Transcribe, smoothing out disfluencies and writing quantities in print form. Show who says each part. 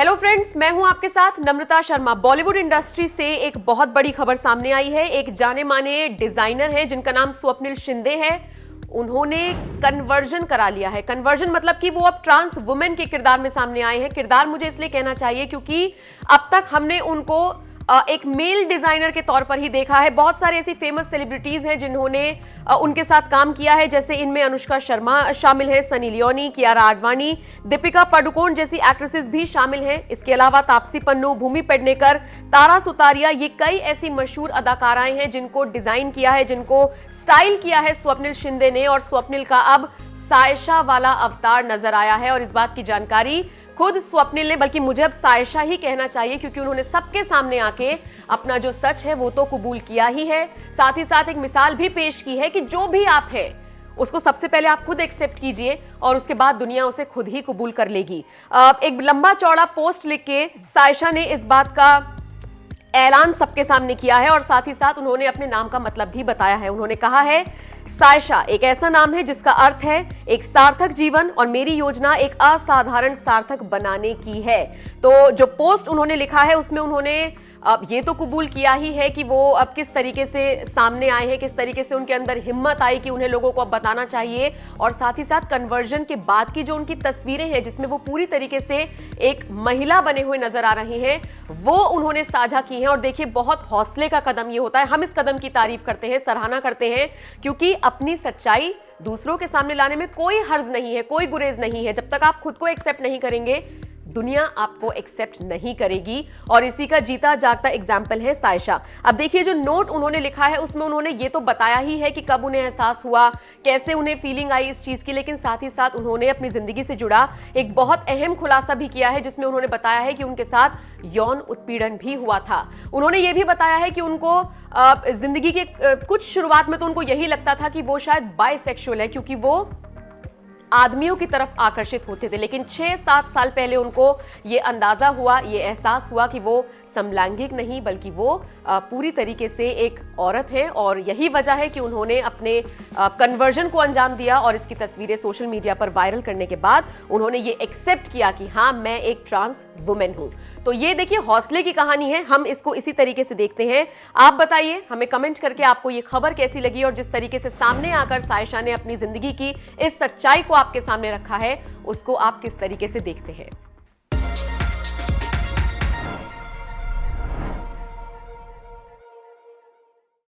Speaker 1: Hello friends, मैं हूं आपके साथ नम्रता शर्मा। बॉलीवुड इंडस्ट्री से एक बहुत बड़ी खबर सामने आई है। एक जाने माने डिजाइनर हैं जिनका नाम स्वप्निल शिंदे है। उन्होंने कन्वर्जन करा लिया है। कन्वर्जन मतलब कि वो अब ट्रांस वुमेन के किरदार में सामने आए हैं। किरदार मुझे इसलिए कहना चाहिए क्योंकि अब तक हमने उनको एक मेल डिजाइनर के तौर पर ही देखा है। बहुत सारे ऐसी फेमस सेलिब्रिटीज हैं जिन्होंने उनके साथ काम किया है, जैसे इनमें अनुष्का शर्मा शामिल है, सनी लियोनी, कियारा आडवाणी, दीपिका पादुकोण जैसी एक्ट्रेसेस भी शामिल हैं। इसके अलावा तापसी पन्नू, भूमि पेडनेकर, तारा सुतारिया, ये कई ऐसी मशहूर अदाकाराएं हैं जिनको डिजाइन किया है, जिनको स्टाइल किया है स्वप्निल शिंदे ने। और स्वप्निल का अब सायशा वाला अवतार नजर आया है और इस बात की जानकारी खुद स्वप्निल ने, बल्कि मुझे अब सायशा ही कहना चाहिए क्योंकि उन्होंने सबके सामने आके अपना जो सच है वो तो कबूल किया ही है, साथ ही साथ एक मिसाल भी पेश की है कि जो भी आप है उसको सबसे पहले आप खुद एक्सेप्ट कीजिए और उसके बाद दुनिया उसे खुद ही कबूल कर लेगी। एक लंबा चौड़ा पोस्ट लिख के सायशा ने इस बात का ऐलान सबके सामने किया है और साथ ही साथ उन्होंने अपने नाम का मतलब भी बताया है। उन्होंने कहा है, सायशा एक ऐसा नाम है जिसका अर्थ है एक सार्थक जीवन और मेरी योजना एक असाधारण सार्थक बनाने की है। तो जो पोस्ट उन्होंने लिखा है उसमें उन्होंने अब ये तो कबूल किया ही है कि वो अब किस तरीके से सामने आए हैं, किस तरीके से उनके अंदर हिम्मत आई कि उन्हें लोगों को अब बताना चाहिए। और साथ ही साथ कन्वर्जन के बाद की जो उनकी तस्वीरें हैं जिसमें वो पूरी तरीके से एक महिला बने हुए नजर आ रही हैं, वो उन्होंने साझा की हैं। और देखिए, बहुत हौसले का कदम ये होता है। हम इस कदम की तारीफ करते हैं, सराहना करते हैं, क्योंकि अपनी सच्चाई दूसरों के सामने लाने में कोई हर्ज नहीं है, कोई गुरेज नहीं है। जब तक आप खुद को एक्सेप्ट नहीं करेंगे, दुनिया आपको एक्सेप्ट नहीं करेगी। और इसी का जीता जागता एग्जाम्पल है सायशा। अब देखिए, जो नोट उन्होंने लिखा है उसमें उन्होंने ये तो बताया ही है कि कब उन्हें एहसास हुआ, कैसे उन्हें फीलिंग आई इस चीज की, लेकिन साथ ही साथ उन्होंने अपनी जिंदगी से जुड़ा एक बहुत अहम खुलासा भी किया है जिसमें उन्होंने बताया है कि उनके साथ यौन उत्पीड़न भी हुआ था। उन्होंने ये भी बताया है कि उनको जिंदगी के कुछ शुरुआत में तो उनको यही लगता था कि वो शायद बाइसेक्सुअल है, क्योंकि वो आदमियों की तरफ आकर्षित होते थे, लेकिन 6-7 साल पहले उनको ये अंदाजा हुआ, ये एहसास हुआ कि वो समलैंगिक नहीं बल्कि वो पूरी तरीके से एक औरत है। और यही वजह है कि उन्होंने अपने कन्वर्जन को अंजाम दिया और इसकी तस्वीरें सोशल मीडिया पर वायरल करने के बाद उन्होंने ये एक्सेप्ट किया कि हाँ, मैं एक ट्रांस वुमेन हूं। तो ये देखिए, हौसले की कहानी है। हम इसको इसी तरीके से देखते हैं। आप बताइए हमें कमेंट करके आपको ये खबर कैसी लगी और जिस तरीके से सामने आकर सायशा ने अपनी जिंदगी की इस सच्चाई को आपके सामने रखा है, उसको आप किस तरीके से देखते हैं।